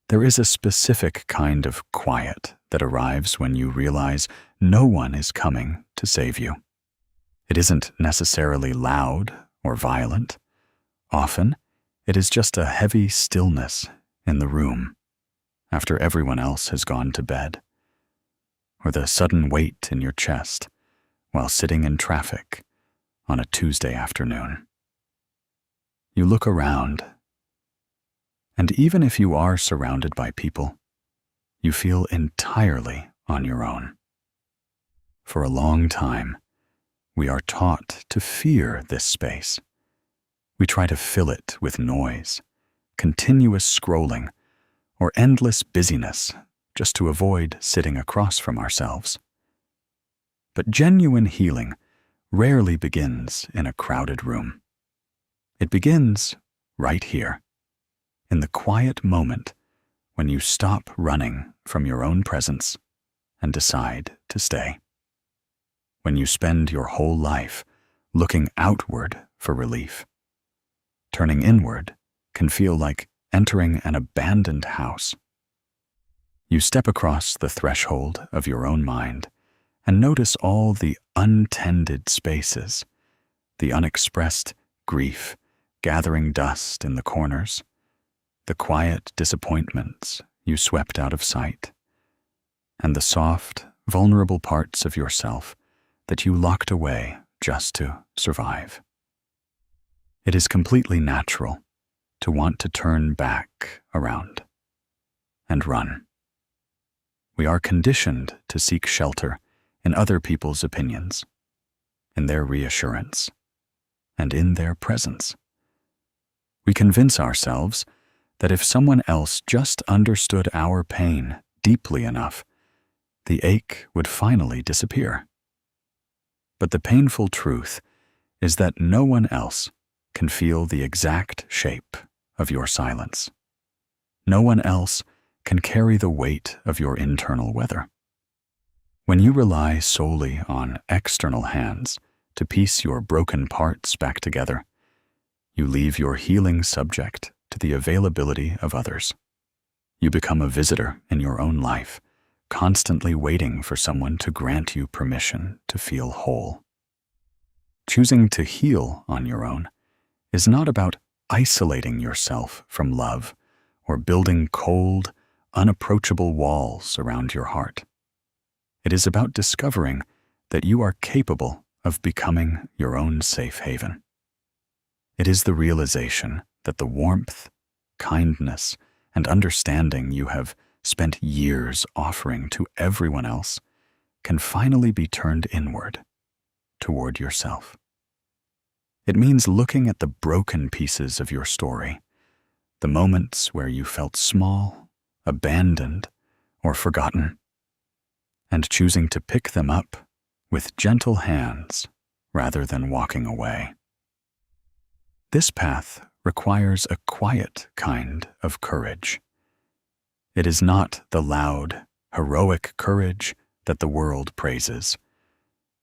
There is a specific kind of quiet that arrives when you realize no one is coming to save you. It isn't necessarily loud or violent. Often, it is just a heavy stillness in the room after everyone else has gone to bed, or the sudden weight in your chest while sitting in traffic on a Tuesday afternoon. You look around, and even if you are surrounded by people, you feel entirely on your own. For a long time, we are taught to fear this space. We try to fill it with noise, continuous scrolling, or endless busyness just to avoid sitting across from ourselves. But genuine healing rarely begins in a crowded room. It begins right here, in the quiet moment when you stop running from your own presence and decide to stay. When you spend your whole life looking outward for relief. Turning inward can feel like entering an abandoned house. You step across the threshold of your own mind and notice all the untended spaces, the unexpressed grief gathering dust in the corners, the quiet disappointments you swept out of sight, and the soft, vulnerable parts of yourself that you locked away just to survive. It is completely natural to want to turn back around and run. We are conditioned to seek shelter in other people's opinions, in their reassurance, and in their presence. We convince ourselves that if someone else just understood our pain deeply enough, the ache would finally disappear. But the painful truth is that no one else can feel the exact shape of your silence. No one else can carry the weight of your internal weather. When you rely solely on external hands to piece your broken parts back together, you leave your healing subject to the availability of others. You become a visitor in your own life, constantly waiting for someone to grant you permission to feel whole. Choosing to heal on your own is not about isolating yourself from love or building cold, unapproachable walls around your heart. It is about discovering that you are capable of becoming your own safe haven. It is the realization that the warmth, kindness, and understanding you have spent years offering to everyone else can finally be turned inward, toward yourself. It means looking at the broken pieces of your story, the moments where you felt small, abandoned, or forgotten, and choosing to pick them up with gentle hands rather than walking away. This path requires a quiet kind of courage. It is not the loud, heroic courage that the world praises,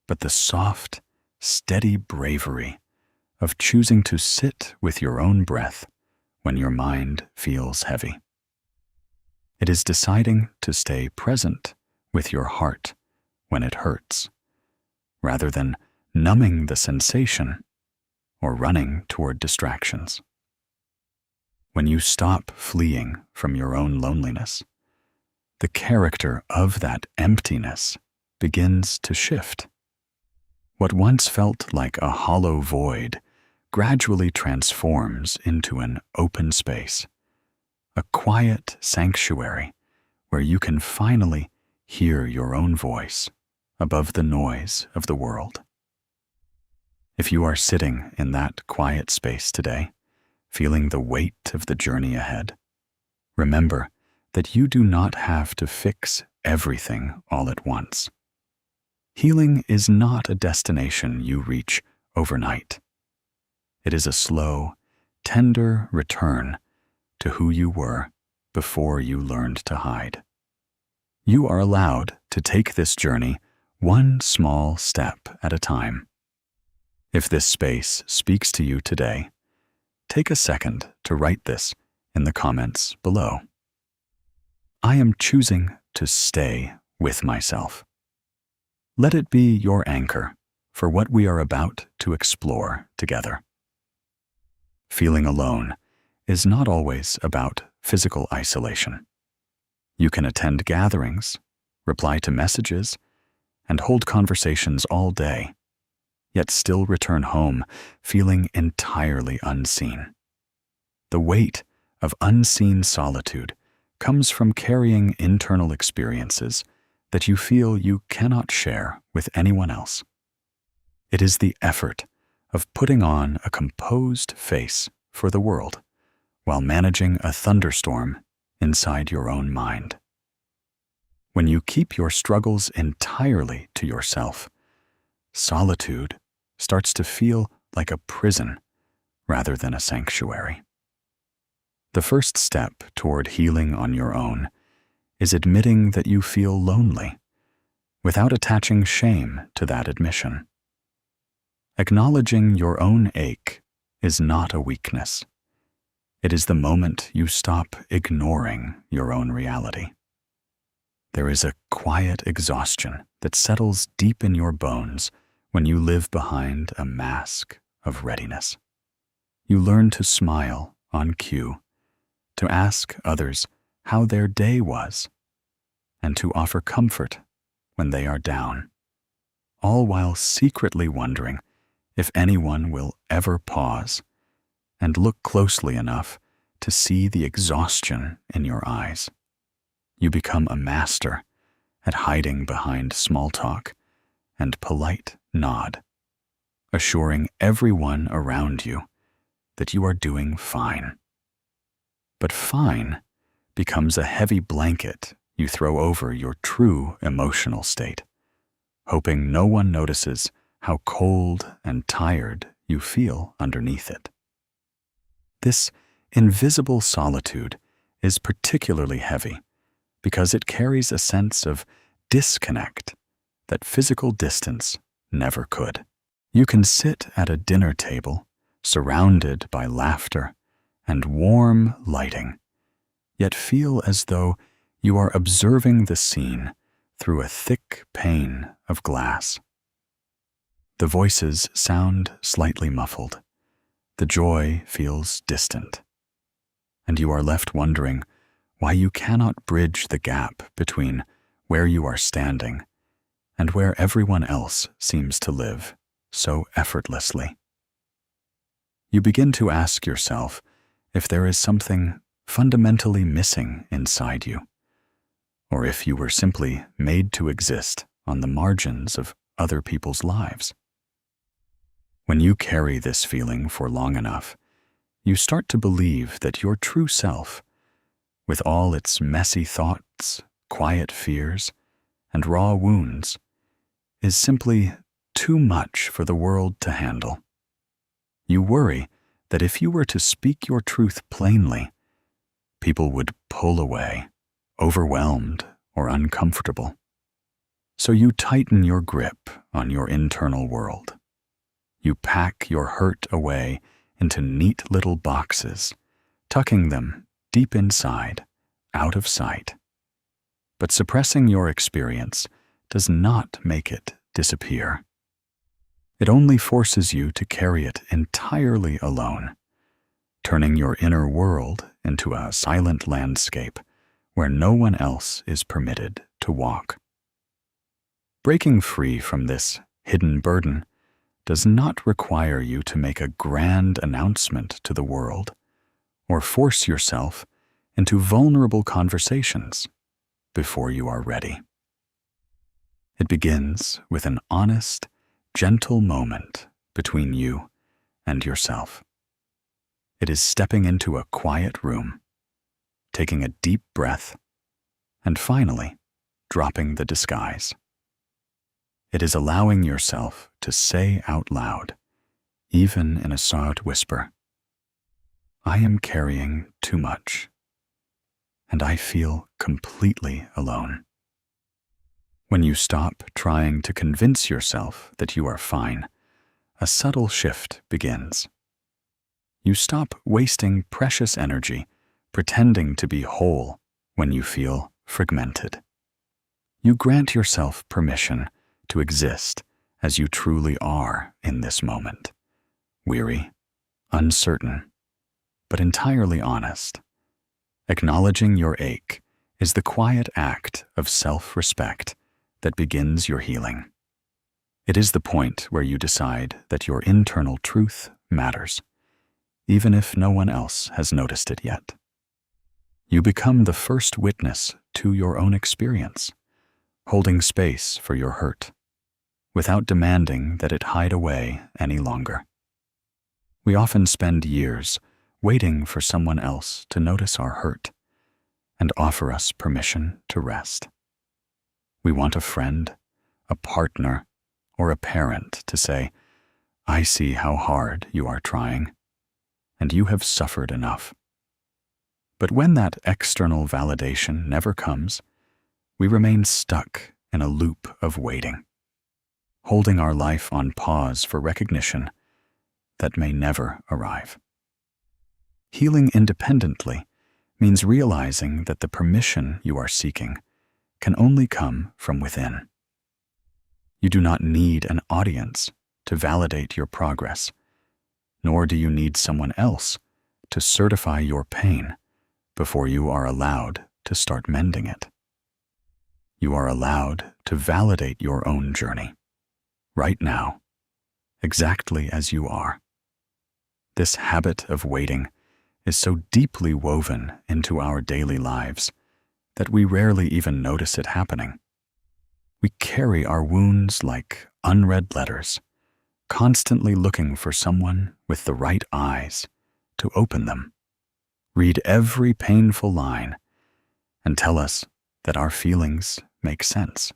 but the soft, steady bravery of choosing to sit with your own breath when your mind feels heavy. It is deciding to stay present with your heart when it hurts, rather than numbing the sensation or running toward distractions. When you stop fleeing from your own loneliness, the character of that emptiness begins to shift. What once felt like a hollow void gradually transforms into an open space, a quiet sanctuary where you can finally hear your own voice above the noise of the world. If you are sitting in that quiet space today, feeling the weight of the journey ahead, remember that you do not have to fix everything all at once. Healing is not a destination you reach overnight. It is a slow, tender return to who you were before you learned to hide. You are allowed to take this journey one small step at a time. If this space speaks to you today, take a second to write this in the comments below. I am choosing to stay with myself. Let it be your anchor for what we are about to explore together. Feeling alone is not always about physical isolation. You can attend gatherings, reply to messages, and hold conversations all day, yet still return home feeling entirely unseen. The weight of unseen solitude comes from carrying internal experiences that you feel you cannot share with anyone else. It is the effort of putting on a composed face for the world while managing a thunderstorm inside your own mind. When you keep your struggles entirely to yourself, solitude starts to feel like a prison rather than a sanctuary. The first step toward healing on your own is admitting that you feel lonely without attaching shame to that admission. Acknowledging your own ache is not a weakness. It is the moment you stop ignoring your own reality. There is a quiet exhaustion that settles deep in your bones when you live behind a mask of readiness. You learn to smile on cue, to ask others how their day was, and to offer comfort when they are down, all while secretly wondering if anyone will ever pause and look closely enough to see the exhaustion in your eyes. You become a master at hiding behind small talk and polite nod, assuring everyone around you that you are doing fine. But fine becomes a heavy blanket you throw over your true emotional state, hoping no one notices how cold and tired you feel underneath it. This invisible solitude is particularly heavy because it carries a sense of disconnect that physical distance never could. You can sit at a dinner table surrounded by laughter and warm lighting, yet feel as though you are observing the scene through a thick pane of glass. The voices sound slightly muffled. The joy feels distant, and you are left wondering why you cannot bridge the gap between where you are standing and where everyone else seems to live so effortlessly. You begin to ask yourself if there is something fundamentally missing inside you, or if you were simply made to exist on the margins of other people's lives. When you carry this feeling for long enough, you start to believe that your true self, with all its messy thoughts, quiet fears, and raw wounds, is simply too much for the world to handle. You worry that if you were to speak your truth plainly, people would pull away, overwhelmed or uncomfortable. So you tighten your grip on your internal world. You pack your hurt away into neat little boxes, tucking them deep inside, out of sight. But suppressing your experience does not make it disappear. It only forces you to carry it entirely alone, turning your inner world into a silent landscape where no one else is permitted to walk. Breaking free from this hidden burden does not require you to make a grand announcement to the world or force yourself into vulnerable conversations before you are ready. It begins with an honest, gentle moment between you and yourself. It is stepping into a quiet room, taking a deep breath, and finally dropping the disguise. It is allowing yourself to say out loud, even in a soft whisper, "I am carrying too much, and I feel completely alone." When you stop trying to convince yourself that you are fine, a subtle shift begins. You stop wasting precious energy pretending to be whole when you feel fragmented. You grant yourself permission to exist as you truly are in this moment, weary, uncertain, but entirely honest. Acknowledging your ache is the quiet act of self-respect that begins your healing. It is the point where you decide that your internal truth matters, even if no one else has noticed it yet. You become the first witness to your own experience, holding space for your hurt, without demanding that it hide away any longer. We often spend years waiting for someone else to notice our hurt and offer us permission to rest. We want a friend, a partner, or a parent to say, "I see how hard you are trying, and you have suffered enough." But when that external validation never comes, we remain stuck in a loop of waiting, holding our life on pause for recognition that may never arrive. Healing independently means realizing that the permission you are seeking can only come from within. You do not need an audience to validate your progress, nor do you need someone else to certify your pain before you are allowed to start mending it. You are allowed to validate your own journey, right now, exactly as you are. This habit of waiting is so deeply woven into our daily lives that we rarely even notice it happening. We carry our wounds like unread letters, constantly looking for someone with the right eyes to open them, read every painful line, and tell us that our feelings make sense.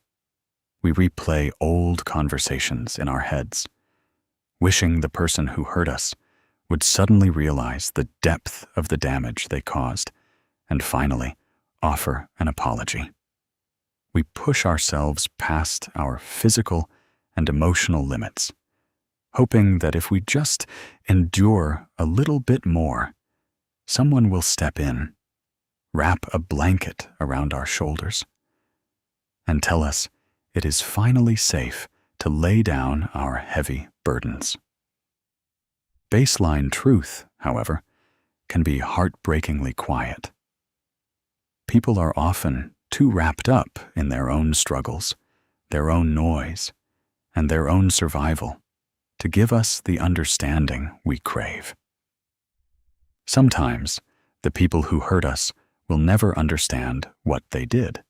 We replay old conversations in our heads, wishing the person who hurt us would suddenly realize the depth of the damage they caused and finally offer an apology. We push ourselves past our physical and emotional limits, hoping that if we just endure a little bit more, someone will step in, wrap a blanket around our shoulders, and tell us it is finally safe to lay down our heavy burdens. Baseline truth, however, can be heartbreakingly quiet. People are often too wrapped up in their own struggles, their own noise, and their own survival to give us the understanding we crave. Sometimes, the people who hurt us will never understand what they did.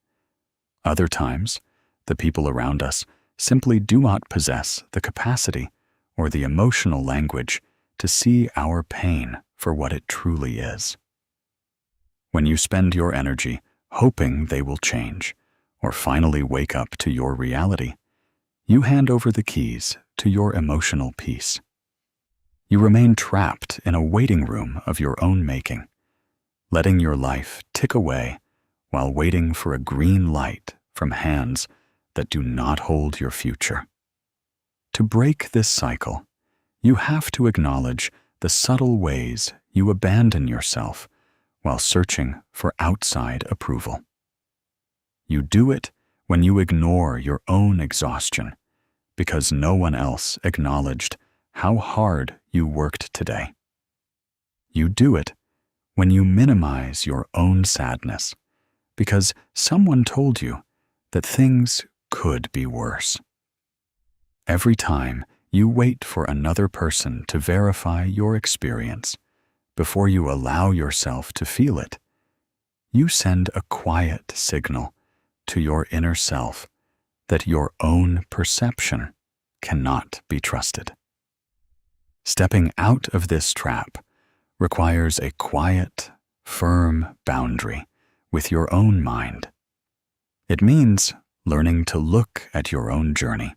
Other times, the people around us simply do not possess the capacity or the emotional language to see our pain for what it truly is. When you spend your energy hoping they will change or finally wake up to your reality, you hand over the keys to your emotional peace. You remain trapped in a waiting room of your own making, letting your life tick away while waiting for a green light from hands that do not hold your future. To break this cycle, you have to acknowledge the subtle ways you abandon yourself while searching for outside approval. You do it when you ignore your own exhaustion because no one else acknowledged how hard you worked today. You do it when you minimize your own sadness because someone told you that things could be worse. Every time you wait for another person to verify your experience before you allow yourself to feel it, you send a quiet signal to your inner self that your own perception cannot be trusted. Stepping out of this trap requires a quiet, firm boundary with your own mind. It means learning to look at your own journey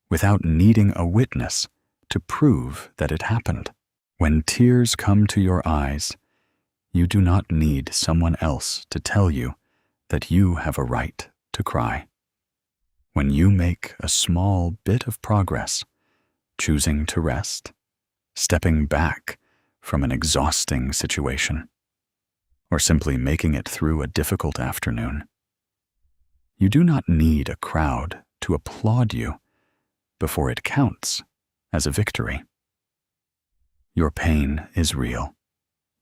without needing a witness to prove that it happened. When tears come to your eyes, you do not need someone else to tell you that you have a right to cry. When you make a small bit of progress, choosing to rest, stepping back from an exhausting situation, or simply making it through a difficult afternoon, You do not need a crowd to applaud you before it counts as a victory. Your pain is real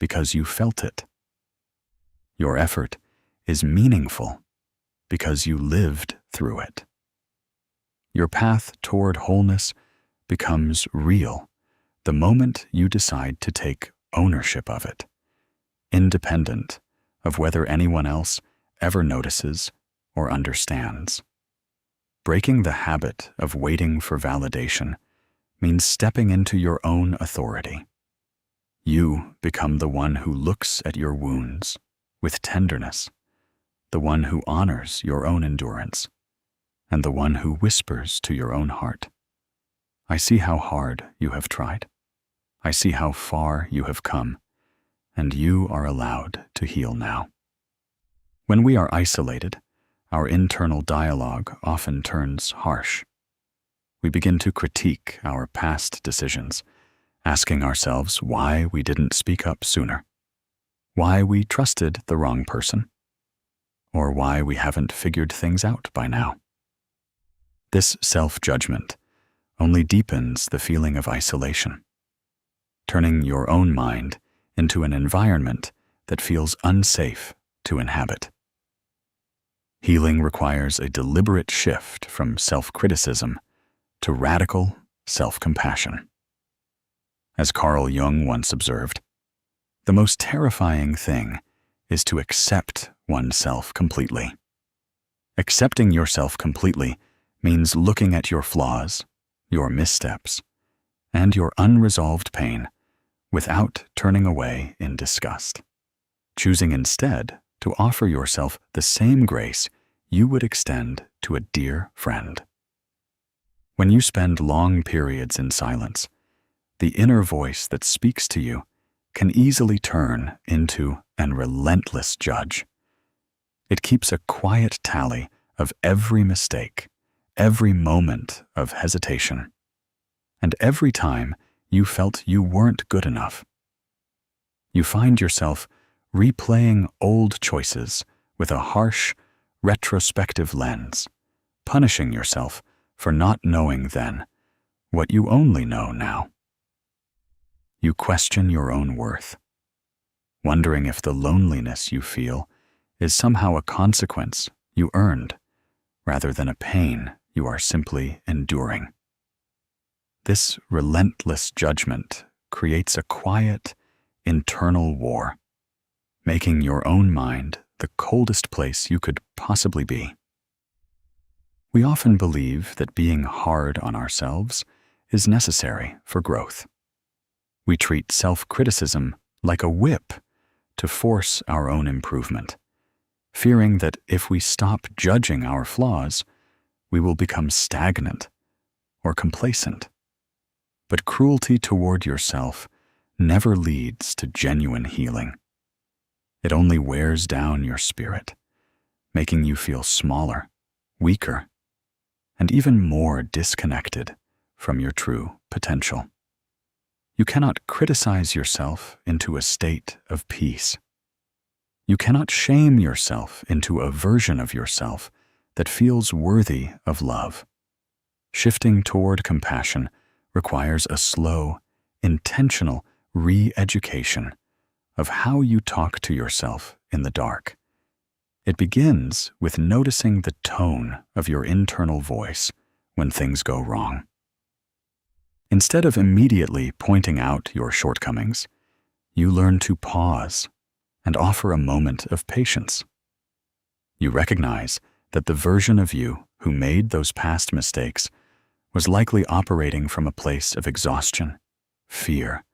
because you felt it. Your effort is meaningful because you lived through it. Your path toward wholeness becomes real the moment you decide to take ownership of it, independent of whether anyone else ever notices or understands. Breaking the habit of waiting for validation means stepping into your own authority. You become the one who looks at your wounds with tenderness, the one who honors your own endurance, and the one who whispers to your own heart, "I see how hard you have tried. I see how far you have come, and you are allowed to heal now." When we are isolated, our internal dialogue often turns harsh. We begin to critique our past decisions, asking ourselves why we didn't speak up sooner, why we trusted the wrong person, or why we haven't figured things out by now. This self-judgment only deepens the feeling of isolation, turning your own mind into an environment that feels unsafe to inhabit. Healing requires a deliberate shift from self-criticism to radical self-compassion. As Carl Jung once observed, the most terrifying thing is to accept oneself completely. Accepting yourself completely means looking at your flaws, your missteps, and your unresolved pain without turning away in disgust, choosing instead to offer yourself the same grace you would extend to a dear friend. When you spend long periods in silence, the inner voice that speaks to you can easily turn into an relentless judge. It keeps a quiet tally of every mistake, every moment of hesitation, and every time you felt you weren't good enough. You find yourself replaying old choices with a harsh, retrospective lens, punishing yourself for not knowing then what you only know now. You question your own worth, wondering if the loneliness you feel is somehow a consequence you earned rather than a pain you are simply enduring. This relentless judgment creates a quiet, internal war, making your own mind the coldest place you could possibly be. We often believe that being hard on ourselves is necessary for growth. We treat self-criticism like a whip to force our own improvement, fearing that if we stop judging our flaws, we will become stagnant or complacent. But cruelty toward yourself never leads to genuine healing. It only wears down your spirit, making you feel smaller, weaker, and even more disconnected from your true potential. You cannot criticize yourself into a state of peace. You cannot shame yourself into a version of yourself that feels worthy of love. Shifting toward compassion requires a slow, intentional re-education of how you talk to yourself in the dark. It begins with noticing the tone of your internal voice when things go wrong. Instead of immediately pointing out your shortcomings, you learn to pause and offer a moment of patience. You recognize that the version of you who made those past mistakes was likely operating from a place of exhaustion, fear,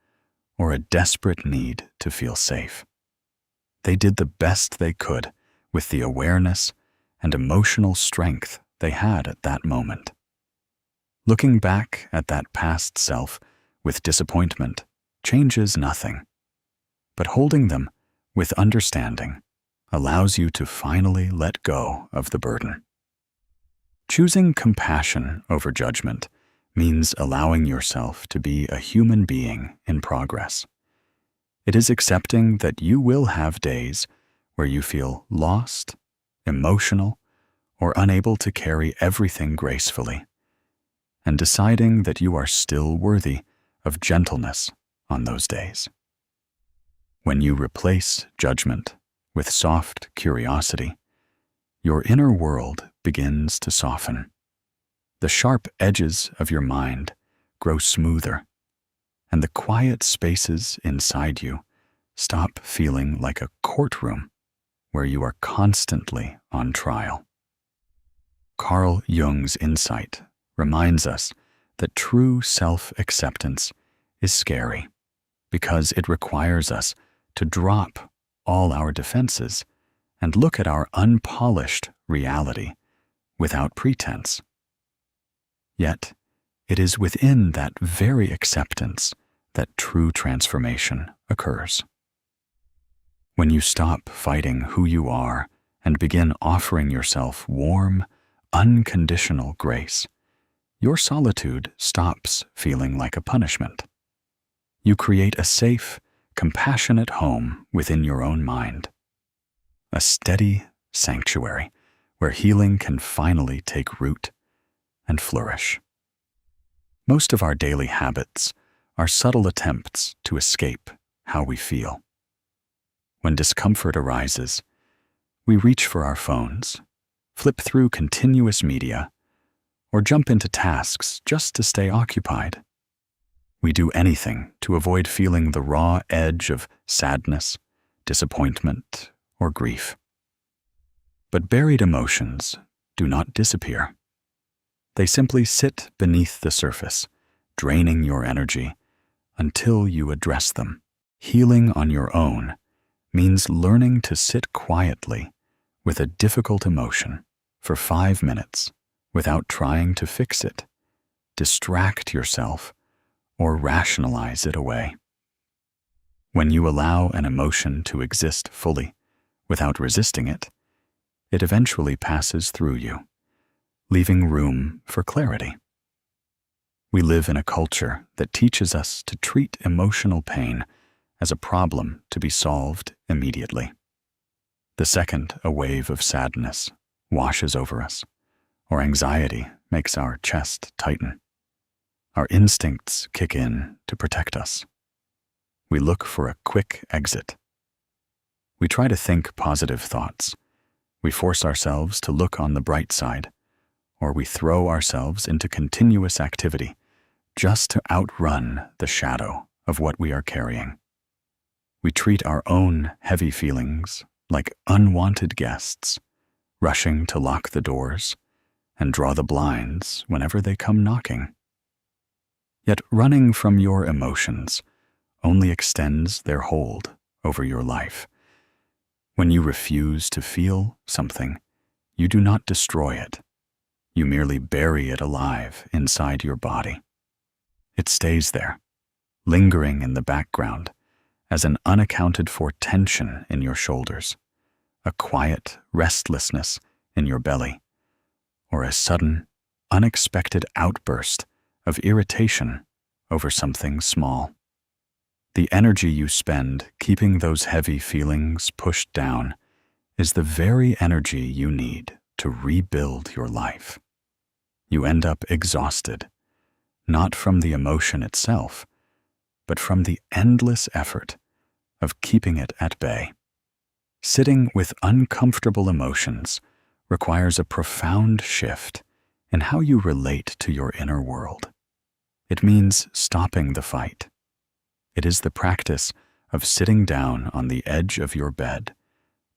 or a desperate need to feel safe. They did the best they could with the awareness and emotional strength they had at that moment. Looking back at that past self with disappointment changes nothing, but holding them with understanding allows you to finally let go of the burden. Choosing compassion over judgment means allowing yourself to be a human being in progress. It is accepting that you will have days where you feel lost, emotional, or unable to carry everything gracefully, and deciding that you are still worthy of gentleness on those days. When you replace judgment with soft curiosity, your inner world begins to soften. The sharp edges of your mind grow smoother, and the quiet spaces inside you stop feeling like a courtroom where you are constantly on trial. Carl Jung's insight reminds us that true self-acceptance is scary because it requires us to drop all our defenses and look at our unpolished reality without pretense. Yet, it is within that very acceptance that true transformation occurs. When you stop fighting who you are and begin offering yourself warm, unconditional grace, your solitude stops feeling like a punishment. You create a safe, compassionate home within your own mind, a steady sanctuary where healing can finally take root and flourish. Most of our daily habits are subtle attempts to escape how we feel. When discomfort arises, we reach for our phones, flip through continuous media, or jump into tasks just to stay occupied. We do anything to avoid feeling the raw edge of sadness, disappointment, or grief. But buried emotions do not disappear. They simply sit beneath the surface, draining your energy until you address them. Healing on your own means learning to sit quietly with a difficult emotion for 5 minutes without trying to fix it, distract yourself, or rationalize it away. When you allow an emotion to exist fully without resisting it, it eventually passes through you, leaving room for clarity. We live in a culture that teaches us to treat emotional pain as a problem to be solved immediately. The second a wave of sadness washes over us, or anxiety makes our chest tighten, our instincts kick in to protect us. We look for a quick exit. We try to think positive thoughts. We force ourselves to look on the bright side, or we throw ourselves into continuous activity just to outrun the shadow of what we are carrying. We treat our own heavy feelings like unwanted guests, rushing to lock the doors and draw the blinds whenever they come knocking. Yet running from your emotions only extends their hold over your life. When you refuse to feel something, you do not destroy it. You merely bury it alive inside your body. It stays there, lingering in the background as an unaccounted-for tension in your shoulders, a quiet restlessness in your belly, or a sudden, unexpected outburst of irritation over something small. The energy you spend keeping those heavy feelings pushed down is the very energy you need to rebuild your life. You end up exhausted, not from the emotion itself, but from the endless effort of keeping it at bay. Sitting with uncomfortable emotions requires a profound shift in how you relate to your inner world. It means stopping the fight. It is the practice of sitting down on the edge of your bed,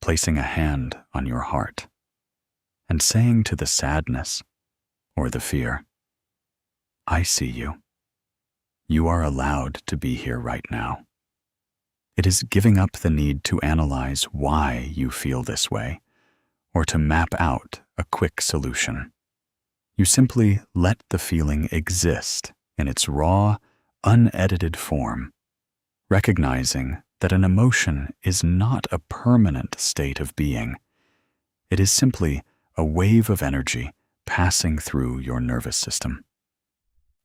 placing a hand on your heart, and saying to the sadness or the fear, "I see you. You are allowed to be here right now." It is giving up the need to analyze why you feel this way or to map out a quick solution. You simply let the feeling exist in its raw, unedited form, recognizing that an emotion is not a permanent state of being. It is simply a wave of energy passing through your nervous system.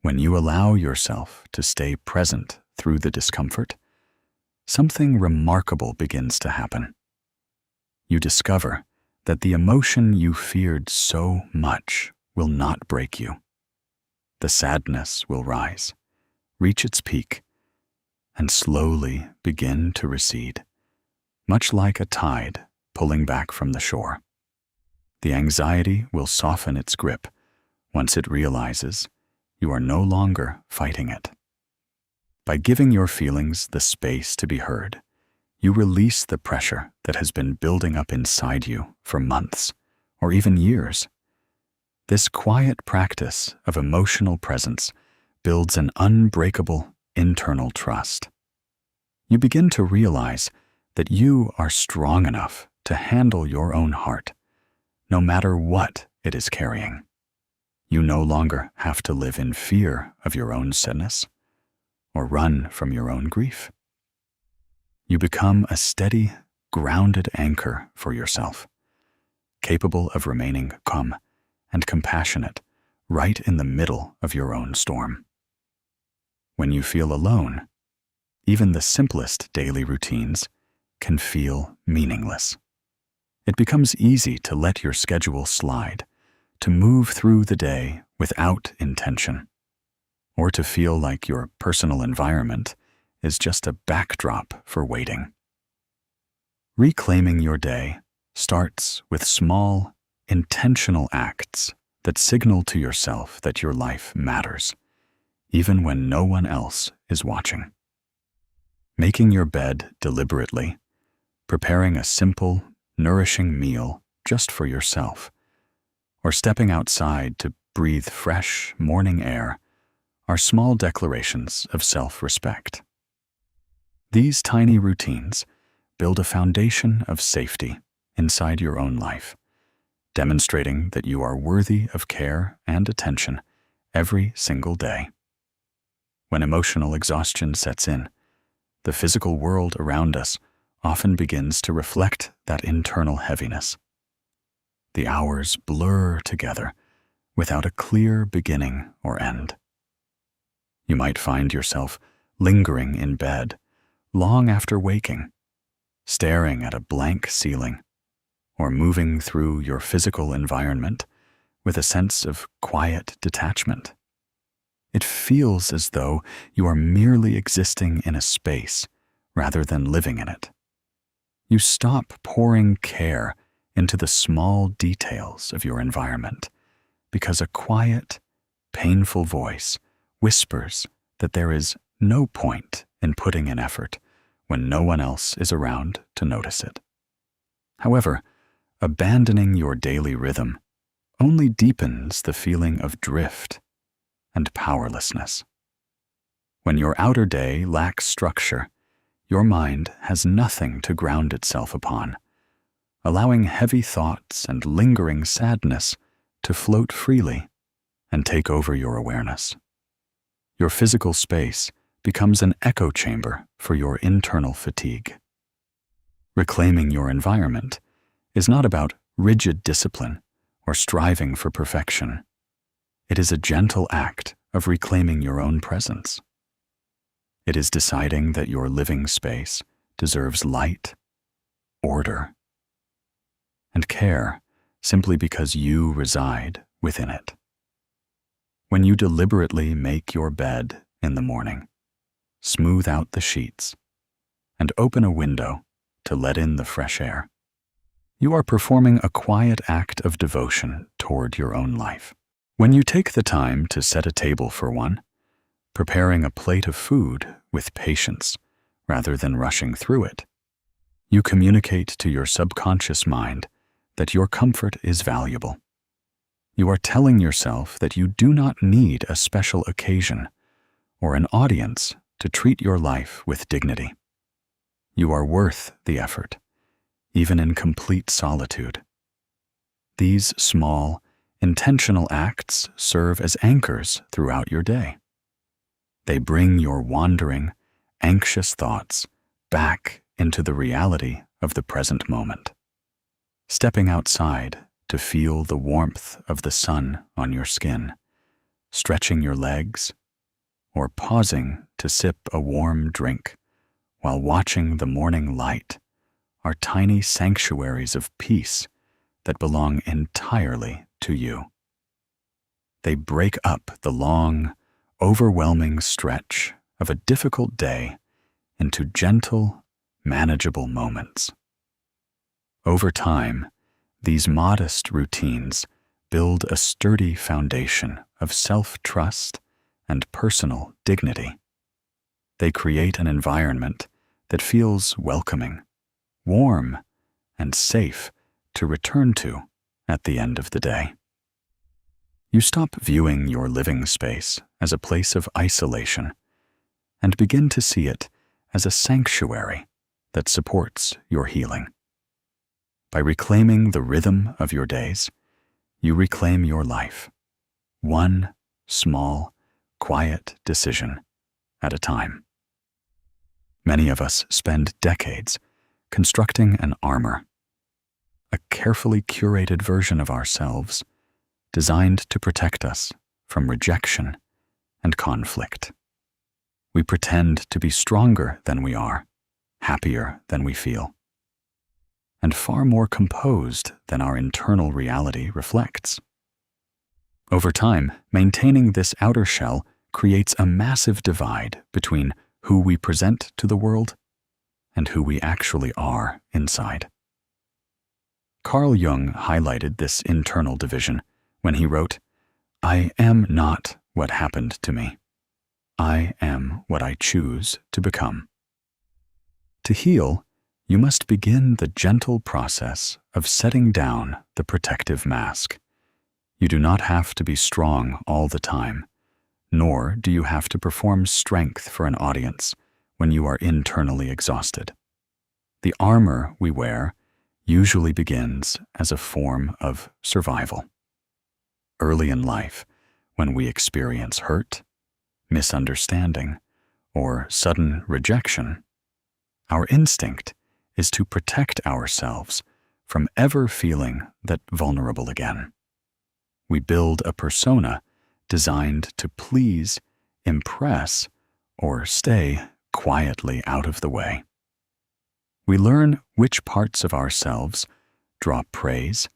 When you allow yourself to stay present through the discomfort, something remarkable begins to happen. You discover that the emotion you feared so much will not break you. The sadness will rise, reach its peak, and slowly begin to recede, much like a tide pulling back from the shore. The anxiety will soften its grip once it realizes you are no longer fighting it. By giving your feelings the space to be heard, you release the pressure that has been building up inside you for months or even years. This quiet practice of emotional presence builds an unbreakable internal trust. You begin to realize that you are strong enough to handle your own heart, no matter what it is carrying. You no longer have to live in fear of your own sadness or run from your own grief. You become a steady, grounded anchor for yourself, capable of remaining calm and compassionate right in the middle of your own storm. When you feel alone, even the simplest daily routines can feel meaningless. It becomes easy to let your schedule slide, to move through the day without intention, or to feel like your personal environment is just a backdrop for waiting. Reclaiming your day starts with small, intentional acts that signal to yourself that your life matters, even when no one else is watching. Making your bed deliberately, preparing a simple, nourishing meal just for yourself, or stepping outside to breathe fresh morning air are small declarations of self-respect. These tiny routines build a foundation of safety inside your own life, demonstrating that you are worthy of care and attention every single day. When emotional exhaustion sets in, the physical world around us often begins to reflect that internal heaviness. The hours blur together without a clear beginning or end. You might find yourself lingering in bed long after waking, staring at a blank ceiling, or moving through your physical environment with a sense of quiet detachment. It feels as though you are merely existing in a space rather than living in it. You stop pouring care into the small details of your environment because a quiet, painful voice whispers that there is no point in putting in effort when no one else is around to notice it. However, abandoning your daily rhythm only deepens the feeling of drift and powerlessness. When your outer day lacks structure, your mind has nothing to ground itself upon, allowing heavy thoughts and lingering sadness to float freely and take over your awareness. Your physical space becomes an echo chamber for your internal fatigue. Reclaiming your environment is not about rigid discipline or striving for perfection. It is a gentle act of reclaiming your own presence. It is deciding that your living space deserves light, order, and care simply because you reside within it. When you deliberately make your bed in the morning, smooth out the sheets, and open a window to let in the fresh air, you are performing a quiet act of devotion toward your own life. When you take the time to set a table for one, preparing a plate of food with patience rather than rushing through it, you communicate to your subconscious mind that your comfort is valuable. You are telling yourself that you do not need a special occasion or an audience to treat your life with dignity. You are worth the effort, even in complete solitude. These small, intentional acts serve as anchors throughout your day. They bring your wandering, anxious thoughts back into the reality of the present moment. Stepping outside to feel the warmth of the sun on your skin, stretching your legs, or pausing to sip a warm drink while watching the morning light are tiny sanctuaries of peace that belong entirely to you. They break up the long, overwhelming stretch of a difficult day into gentle, manageable moments. Over time, these modest routines build a sturdy foundation of self-trust and personal dignity. They create an environment that feels welcoming, warm, and safe to return to at the end of the day. You stop viewing your living space as a place of isolation and begin to see it as a sanctuary that supports your healing. By reclaiming the rhythm of your days, you reclaim your life, one small, quiet decision at a time. Many of us spend decades constructing an armor, a carefully curated version of ourselves designed to protect us from rejection and conflict. We pretend to be stronger than we are, happier than we feel, and far more composed than our internal reality reflects. Over time, maintaining this outer shell creates a massive divide between who we present to the world and who we actually are inside. Carl Jung highlighted this internal division when he wrote, "I am not what happened to me. I am what I choose to become." To heal, you must begin the gentle process of setting down the protective mask. You do not have to be strong all the time, nor do you have to perform strength for an audience when you are internally exhausted. The armor we wear usually begins as a form of survival. Early in life, when we experience hurt, misunderstanding, or sudden rejection, our instinct is to protect ourselves from ever feeling that vulnerable again. We build a persona designed to please, impress, or stay quietly out of the way. We learn which parts of ourselves draw praise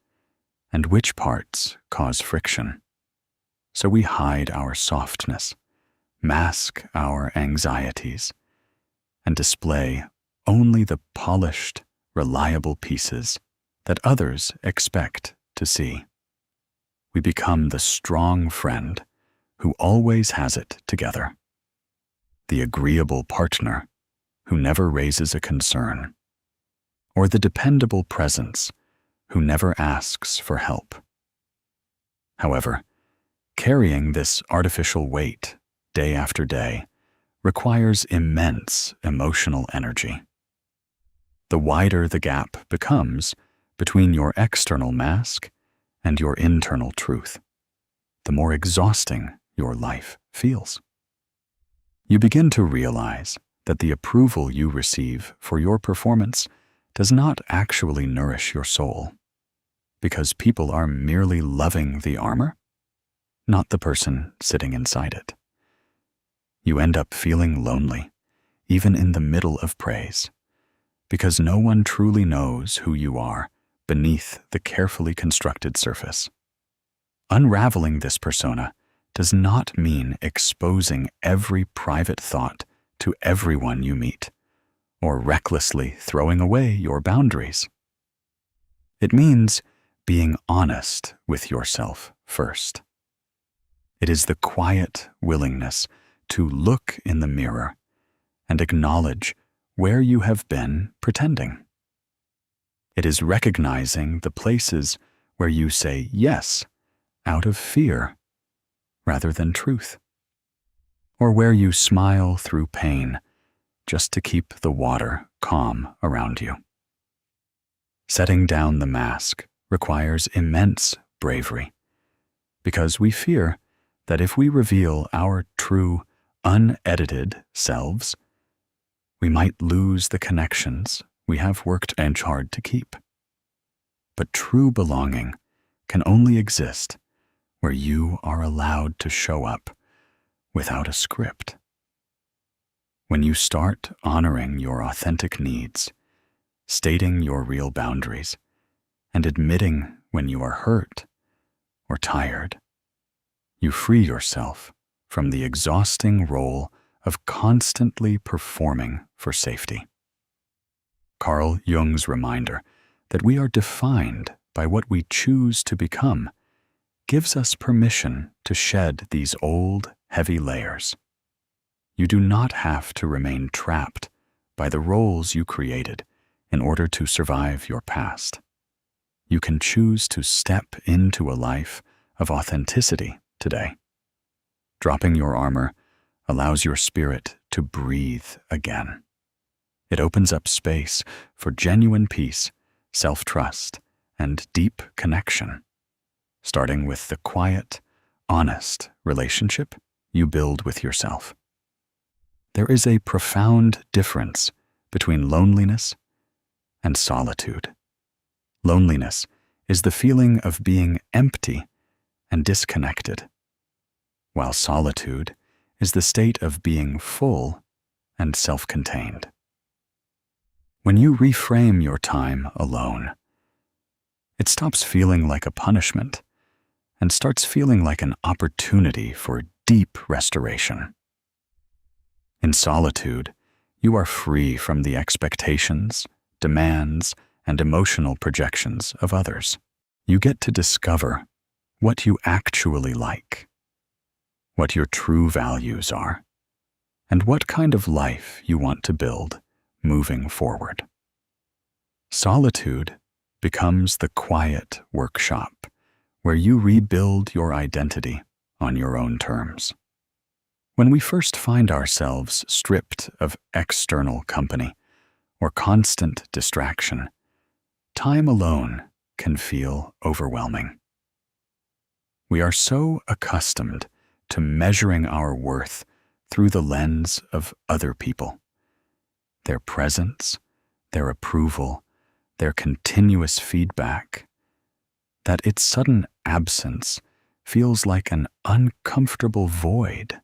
and which parts cause friction. So we hide our softness, mask our anxieties, and display only the polished, reliable pieces that others expect to see. We become the strong friend who always has it together, the agreeable partner who never raises a concern, or the dependable presence who never asks for help. However, carrying this artificial weight day after day requires immense emotional energy. The wider the gap becomes between your external mask and your internal truth, the more exhausting your life feels. You begin to realize that the approval you receive for your performance does not actually nourish your soul, because people are merely loving the armor, not the person sitting inside it. You end up feeling lonely, even in the middle of praise, because no one truly knows who you are beneath the carefully constructed surface. Unraveling this persona does not mean exposing every private thought to everyone you meet, or recklessly throwing away your boundaries. It means being honest with yourself first. It is the quiet willingness to look in the mirror and acknowledge where you have been pretending. It is recognizing the places where you say yes out of fear rather than truth, or where you smile through pain just to keep the water calm around you. Setting down the mask requires immense bravery, because we fear that if we reveal our true, unedited selves, we might lose the connections we have worked and hard to keep. But true belonging can only exist where you are allowed to show up without a script. When you start honoring your authentic needs, stating your real boundaries, and admitting when you are hurt or tired. You free yourself from the exhausting role of constantly performing for safety. Carl Jung's reminder that we are defined by what we choose to become gives us permission to shed these old, heavy layers. You do not have to remain trapped by the roles you created in order to survive your past. You can choose to step into a life of authenticity today. Dropping your armor allows your spirit to breathe again. It opens up space for genuine peace, self-trust, and deep connection, starting with the quiet, honest relationship you build with yourself. There is a profound difference between loneliness and solitude. Loneliness is the feeling of being empty and disconnected, while solitude is the state of being full and self-contained. When you reframe your time alone, it stops feeling like a punishment and starts feeling like an opportunity for deep restoration. In solitude, you are free from the expectations, demands, and emotional projections of others. You get to discover what you actually like, what your true values are, and what kind of life you want to build moving forward. Solitude becomes the quiet workshop where you rebuild your identity on your own terms. When we first find ourselves stripped of external company or constant distraction, time alone can feel overwhelming. We are so accustomed to measuring our worth through the lens of other people, their presence, their approval, their continuous feedback, that its sudden absence feels like an uncomfortable void.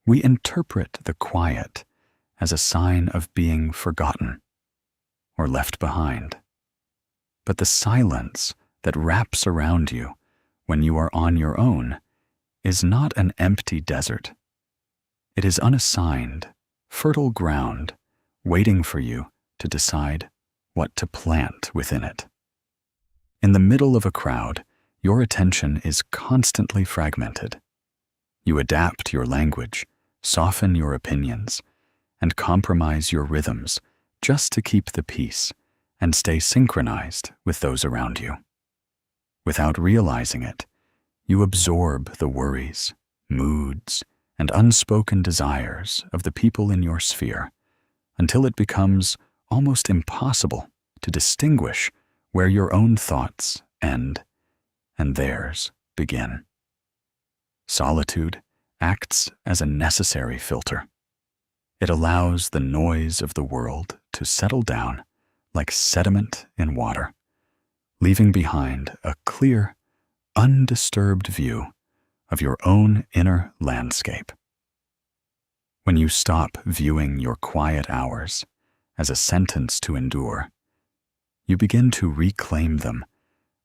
We interpret the quiet as a sign of being forgotten or left behind. But the silence that wraps around you when you are on your own is not an empty desert. It is unassigned, fertile ground waiting for you to decide what to plant within it. In the middle of a crowd, your attention is constantly fragmented. You adapt your language, soften your opinions, and compromise your rhythms just to keep the peace and stay synchronized with those around you. Without realizing it, you absorb the worries, moods, and unspoken desires of the people in your sphere until it becomes almost impossible to distinguish where your own thoughts end and theirs begin. Solitude acts as a necessary filter. It allows the noise of the world to settle down like sediment in water, leaving behind a clear, undisturbed view of your own inner landscape. When you stop viewing your quiet hours as a sentence to endure, you begin to reclaim them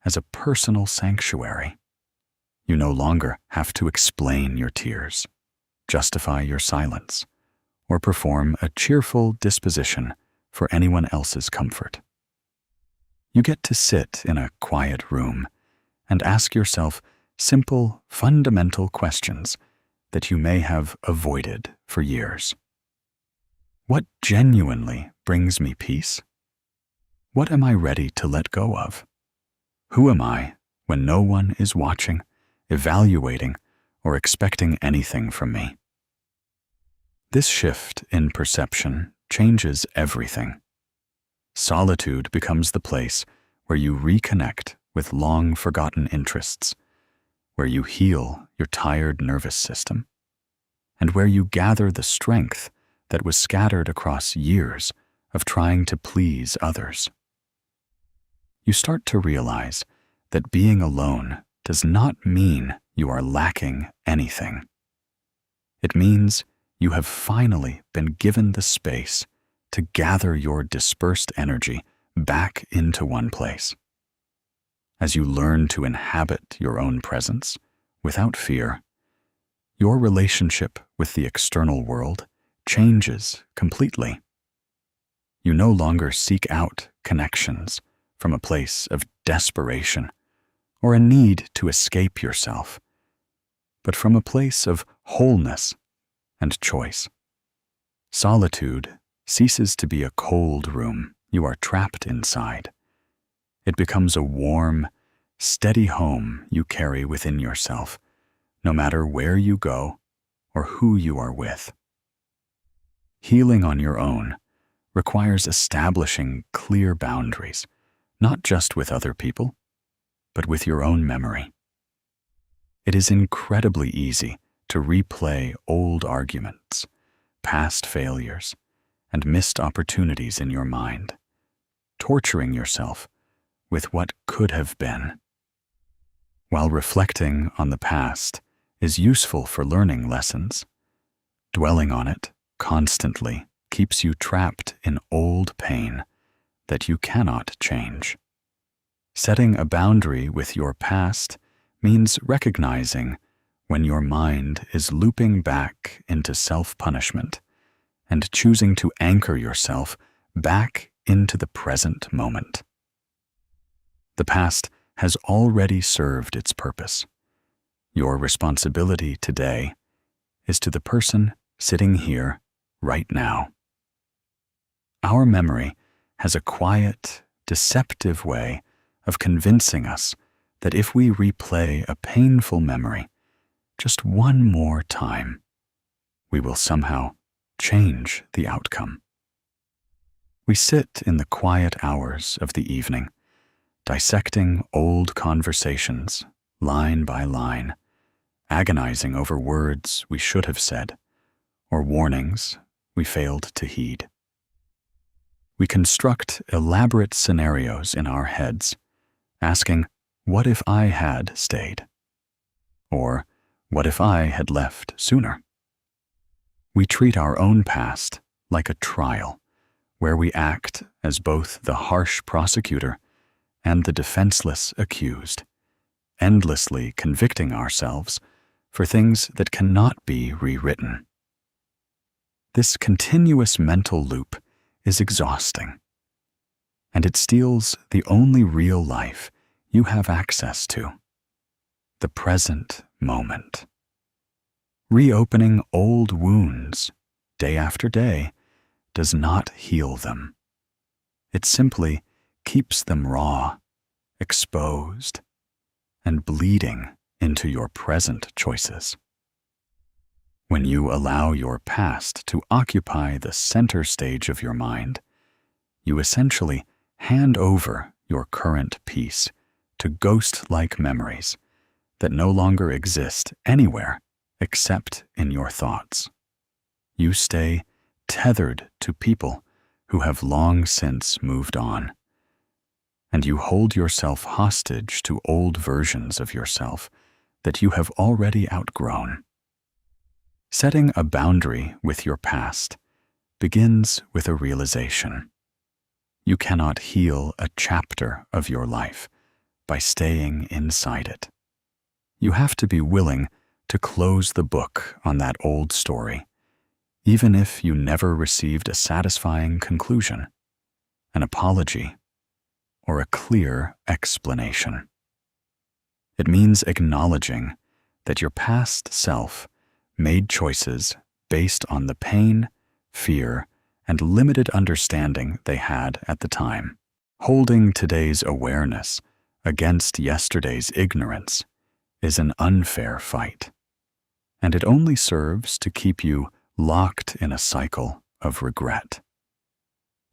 as a personal sanctuary. You no longer have to explain your tears, justify your silence, or perform a cheerful disposition for anyone else's comfort. You get to sit in a quiet room and ask yourself simple, fundamental questions that you may have avoided for years. What genuinely brings me peace? What am I ready to let go of? Who am I when no one is watching, evaluating, or expecting anything from me? This shift in perception changes everything. Solitude becomes the place where you reconnect with long-forgotten interests, where you heal your tired nervous system, and where you gather the strength that was scattered across years of trying to please others. You start to realize that being alone does not mean you are lacking anything. It means you have finally been given the space to gather your dispersed energy back into one place. As you learn to inhabit your own presence without fear, your relationship with the external world changes completely. You no longer seek out connections from a place of desperation or a need to escape yourself, but from a place of wholeness and choice. Solitude ceases to be a cold room you are trapped inside. It becomes a warm, steady home you carry within yourself, no matter where you go or who you are with. Healing on your own requires establishing clear boundaries, not just with other people, but with your own memory. It is incredibly easy to replay old arguments, past failures, and missed opportunities in your mind, torturing yourself with what could have been. While reflecting on the past is useful for learning lessons, dwelling on it constantly keeps you trapped in old pain that you cannot change. Setting a boundary with your past means recognizing when your mind is looping back into self-punishment and choosing to anchor yourself back into the present moment. The past has already served its purpose. Your responsibility today is to the person sitting here right now. Our memory has a quiet, deceptive way of convincing us that if we replay a painful memory just one more time, we will somehow change the outcome. We sit in the quiet hours of the evening, dissecting old conversations line by line, agonizing over words we should have said or warnings we failed to heed. We construct elaborate scenarios in our heads, asking, "What if I had stayed?" Or, "What if I had left sooner?" We treat our own past like a trial, where we act as both the harsh prosecutor and the defenseless accused, endlessly convicting ourselves for things that cannot be rewritten. This continuous mental loop is exhausting, and it steals the only real life you have access to, the present moment. Reopening old wounds day after day does not heal them. It simply keeps them raw, exposed, and bleeding into your present choices. When you allow your past to occupy the center stage of your mind, you essentially hand over your current peace to ghost-like memories that no longer exist anywhere except in your thoughts. You stay tethered to people who have long since moved on, and you hold yourself hostage to old versions of yourself that you have already outgrown. Setting a boundary with your past begins with a realization. You cannot heal a chapter of your life by staying inside it. You have to be willing to close the book on that old story, even if you never received a satisfying conclusion, an apology, or a clear explanation. It means acknowledging that your past self made choices based on the pain, fear, and limited understanding they had at the time. Holding today's awareness against yesterday's ignorance is an unfair fight, and it only serves to keep you locked in a cycle of regret.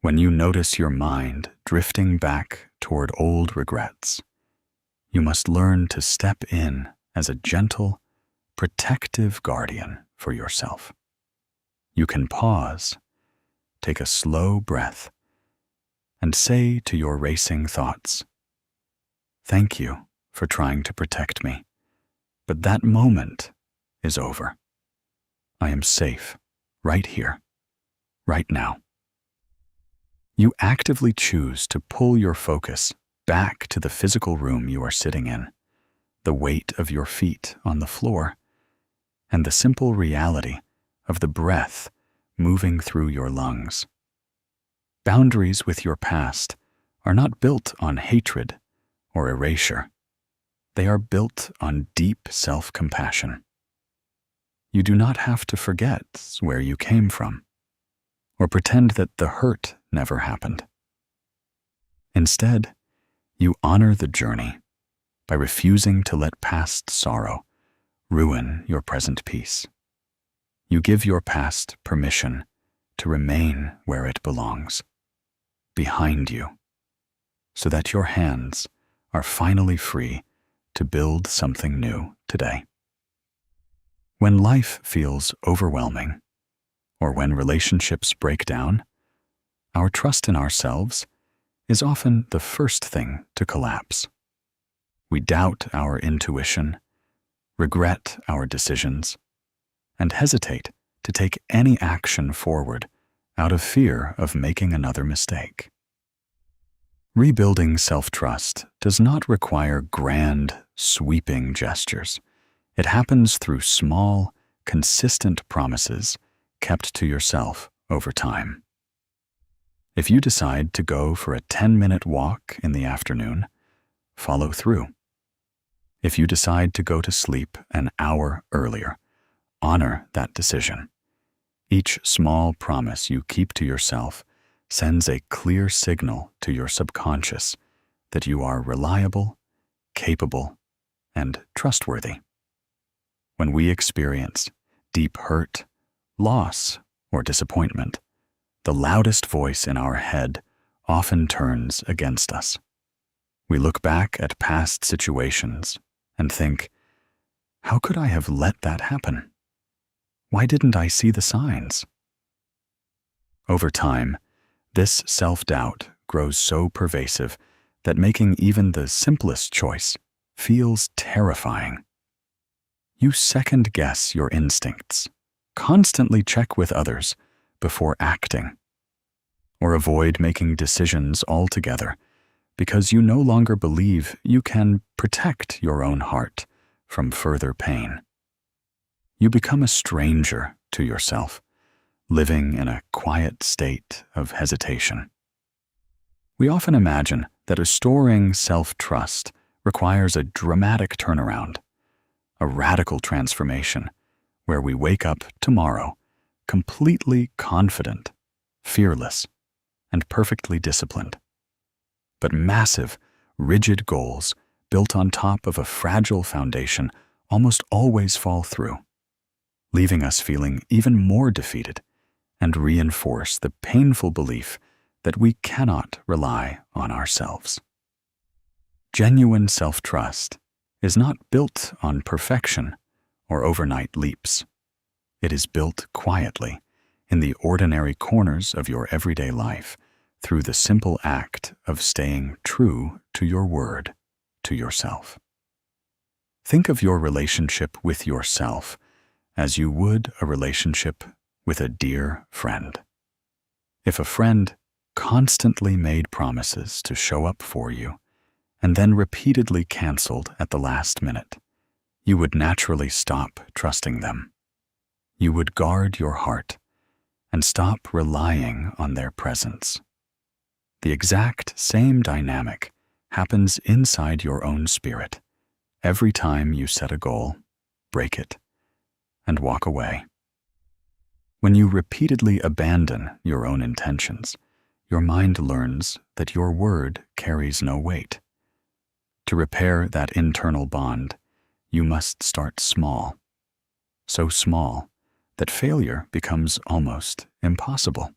When you notice your mind drifting back toward old regrets, you must learn to step in as a gentle, protective guardian for yourself. You can pause, take a slow breath, and say to your racing thoughts, "Thank you for trying to protect me, but that moment is over. I am safe right here, right now." You actively choose to pull your focus back to the physical room you are sitting in, the weight of your feet on the floor, and the simple reality of the breath moving through your lungs. Boundaries with your past are not built on hatred or erasure. They are built on deep self-compassion. You do not have to forget where you came from, or pretend that the hurt never happened. Instead, you honor the journey by refusing to let past sorrow ruin your present peace. You give your past permission to remain where it belongs, behind you, so that your hands are finally free to build something new today. When life feels overwhelming, or when relationships break down, our trust in ourselves is often the first thing to collapse. We doubt our intuition, regret our decisions, and hesitate to take any action forward out of fear of making another mistake. Rebuilding self-trust does not require grand, sweeping gestures. It happens through small, consistent promises kept to yourself over time. If you decide to go for a 10-minute walk in the afternoon, follow through. If you decide to go to sleep an hour earlier, honor that decision. Each small promise you keep to yourself sends a clear signal to your subconscious that you are reliable, capable, and trustworthy. When we experience deep hurt, loss, or disappointment, the loudest voice in our head often turns against us. We look back at past situations and think, how could I have let that happen? Why didn't I see the signs? Over time, this self-doubt grows so pervasive that making even the simplest choice feels terrifying. You second-guess your instincts, constantly check with others before acting, or avoid making decisions altogether because you no longer believe you can protect your own heart from further pain. You become a stranger to yourself, living in a quiet state of hesitation. We often imagine that restoring self-trust requires a dramatic turnaround, a radical transformation where we wake up tomorrow completely confident, fearless, and perfectly disciplined. But massive, rigid goals built on top of a fragile foundation almost always fall through, leaving us feeling even more defeated and reinforce the painful belief that we cannot rely on ourselves. Genuine self-trust is not built on perfection or overnight leaps. It is built quietly in the ordinary corners of your everyday life through the simple act of staying true to your word to yourself. Think of your relationship with yourself as you would a relationship with a dear friend. If a friend constantly made promises to show up for you and then repeatedly canceled at the last minute, you would naturally stop trusting them. You would guard your heart and stop relying on their presence. The exact same dynamic happens inside your own spirit every time you set a goal, break it, and walk away. When you repeatedly abandon your own intentions, your mind learns that your word carries no weight. To repair that internal bond, you must start small, so small that failure becomes almost impossible.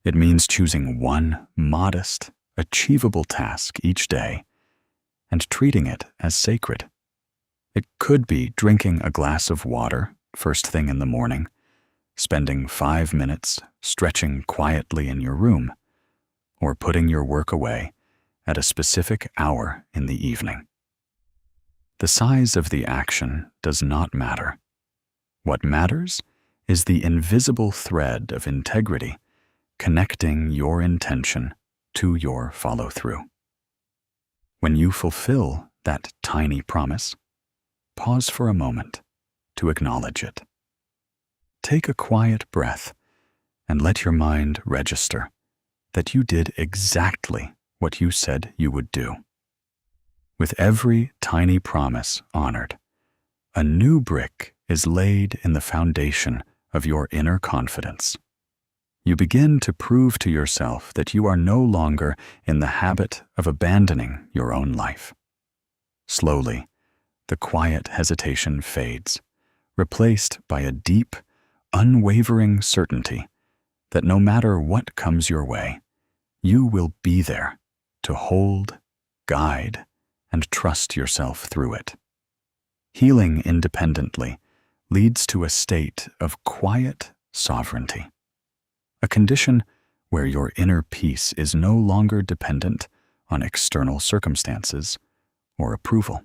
It means choosing one modest, achievable task each day and treating it as sacred. It could be drinking a glass of water first thing in the morning, spending 5 minutes stretching quietly in your room, or putting your work away at a specific hour in the evening. The size of the action does not matter. What matters is the invisible thread of integrity connecting your intention to your follow-through. When you fulfill that tiny promise, pause for a moment to acknowledge it. Take a quiet breath and let your mind register that you did exactly what you said you would do. With every tiny promise honored, a new brick is laid in the foundation of your inner confidence. You begin to prove to yourself that you are no longer in the habit of abandoning your own life. Slowly, the quiet hesitation fades, replaced by a deep, unwavering certainty that no matter what comes your way, you will be there to hold, guide, and trust yourself through it. Healing independently leads to a state of quiet sovereignty, a condition where your inner peace is no longer dependent on external circumstances or approval.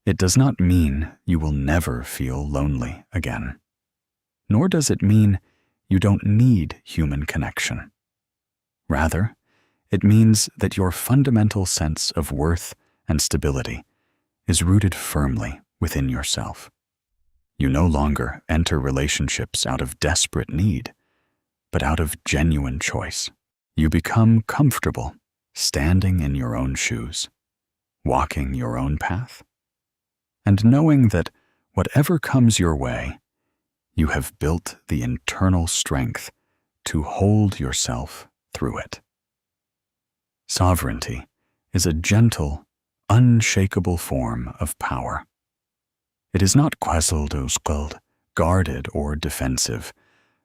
It does not mean you will never feel lonely again, nor does it mean you don't need human connection. Rather, it means that your fundamental sense of worth and stability is rooted firmly within yourself. You no longer enter relationships out of desperate need, but out of genuine choice. You become comfortable standing in your own shoes, walking your own path, and knowing that whatever comes your way, you have built the internal strength to hold yourself through it. Sovereignty is a gentle, unshakable form of power. It is not quasi-skilled, guarded, or defensive,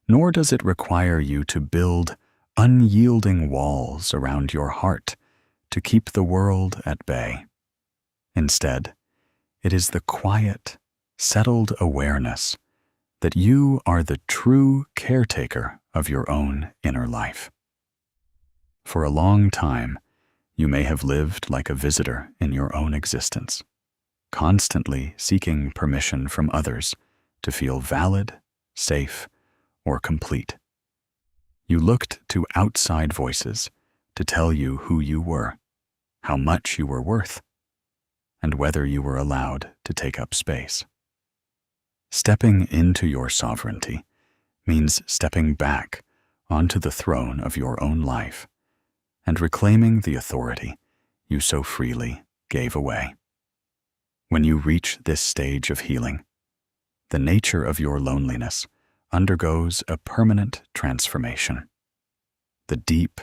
nor does it require you to build unyielding walls around your heart to keep the world at bay. Instead, it is the quiet, settled awareness that you are the true caretaker of your own inner life. For a long time, you may have lived like a visitor in your own existence, constantly seeking permission from others to feel valid, safe, or complete. You looked to outside voices to tell you who you were, how much you were worth, and whether you were allowed to take up space. Stepping into your sovereignty means stepping back onto the throne of your own life and reclaiming the authority you so freely gave away. When you reach this stage of healing, the nature of your loneliness undergoes a permanent transformation. The deep,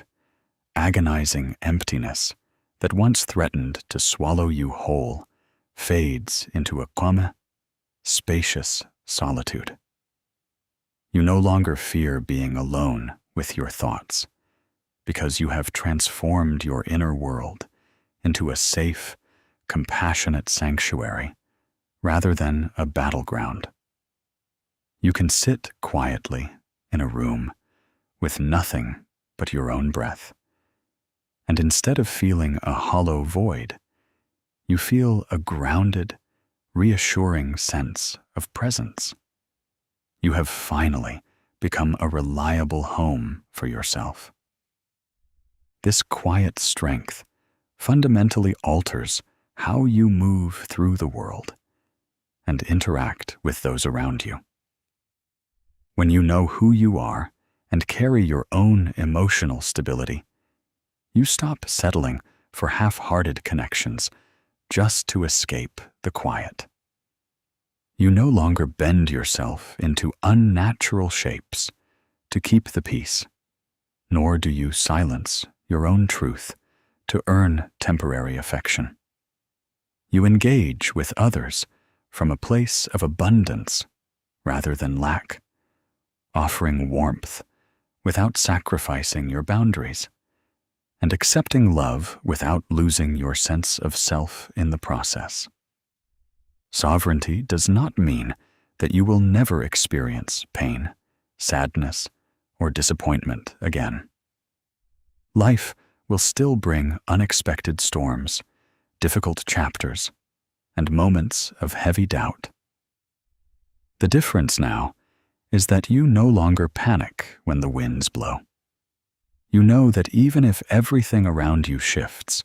agonizing emptiness that once threatened to swallow you whole fades into a calm, spacious solitude. You no longer fear being alone with your thoughts, because you have transformed your inner world into a safe, compassionate sanctuary rather than a battleground. You can sit quietly in a room with nothing but your own breath, and instead of feeling a hollow void, you feel a grounded, reassuring sense of presence. You have finally become a reliable home for yourself. This quiet strength fundamentally alters how you move through the world and interact with those around you. When you know who you are and carry your own emotional stability, you stop settling for half-hearted connections just to escape the quiet. You no longer bend yourself into unnatural shapes to keep the peace, nor do you silence your own truth to earn temporary affection. You engage with others from a place of abundance rather than lack, offering warmth without sacrificing your boundaries, and accepting love without losing your sense of self in the process. Sovereignty does not mean that you will never experience pain, sadness, or disappointment again. Life will still bring unexpected storms, difficult chapters, and moments of heavy doubt. The difference now is that you no longer panic when the winds blow. You know that even if everything around you shifts,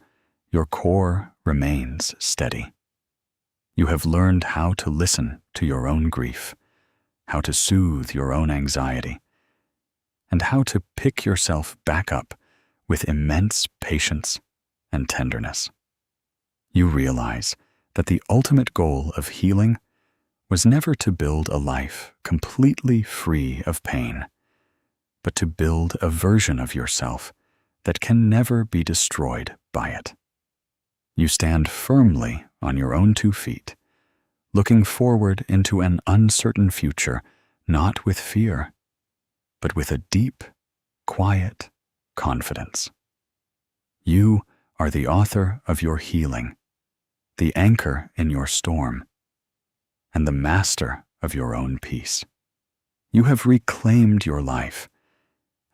your core remains steady. You have learned how to listen to your own grief, how to soothe your own anxiety, and how to pick yourself back up with immense patience and tenderness. You realize that the ultimate goal of healing was never to build a life completely free of pain, but to build a version of yourself that can never be destroyed by it. You stand firmly on your own 2 feet, looking forward into an uncertain future, not with fear, but with a deep, quiet confidence. You are the author of your healing, the anchor in your storm, and the master of your own peace. You have reclaimed your life,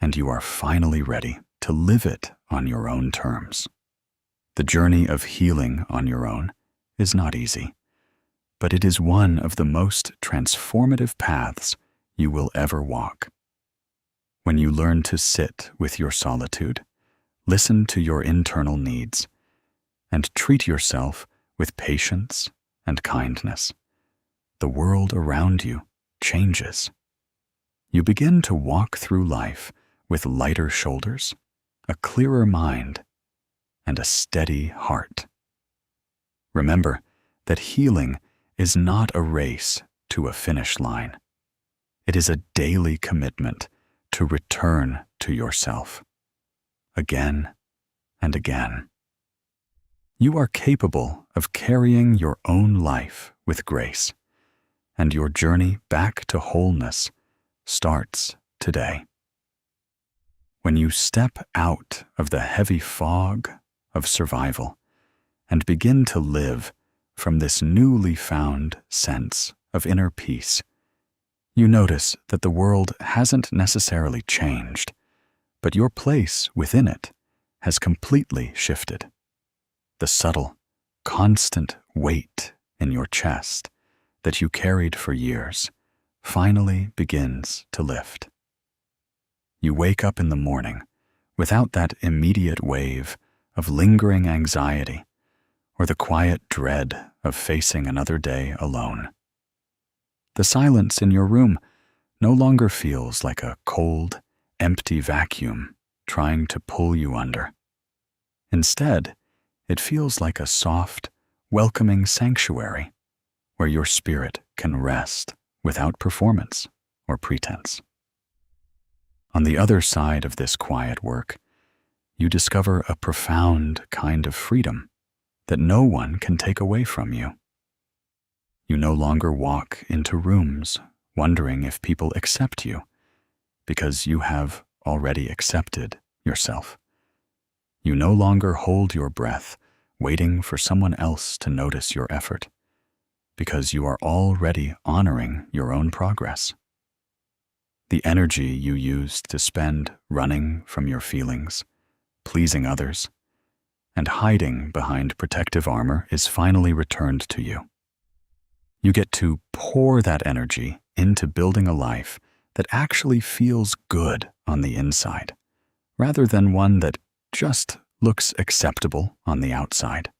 and you are finally ready to live it on your own terms. The journey of healing on your own is not easy, but it is one of the most transformative paths you will ever walk. When you learn to sit with your solitude, listen to your internal needs, and treat yourself with patience and kindness, the world around you changes. You begin to walk through life with lighter shoulders, a clearer mind, and a steady heart. Remember that healing is not a race to a finish line. It is a daily commitment to return to yourself, again and again. You are capable of carrying your own life with grace, and your journey back to wholeness starts today. When you step out of the heavy fog of survival and begin to live from this newly found sense of inner peace, you notice that the world hasn't necessarily changed, but your place within it has completely shifted. The subtle, constant weight in your chest that you carried for years finally begins to lift. You wake up in the morning without that immediate wave of lingering anxiety or the quiet dread of facing another day alone. The silence in your room no longer feels like a cold, empty vacuum trying to pull you under. Instead, it feels like a soft, welcoming sanctuary where your spirit can rest without performance or pretense. On the other side of this quiet work, you discover a profound kind of freedom that no one can take away from you. You no longer walk into rooms wondering if people accept you, because you have already accepted yourself. You no longer hold your breath waiting for someone else to notice your effort, because you are already honoring your own progress. The energy you used to spend running from your feelings, pleasing others, and hiding behind protective armor is finally returned to you. You get to pour that energy into building a life that actually feels good on the inside, rather than one that just looks acceptable on the outside.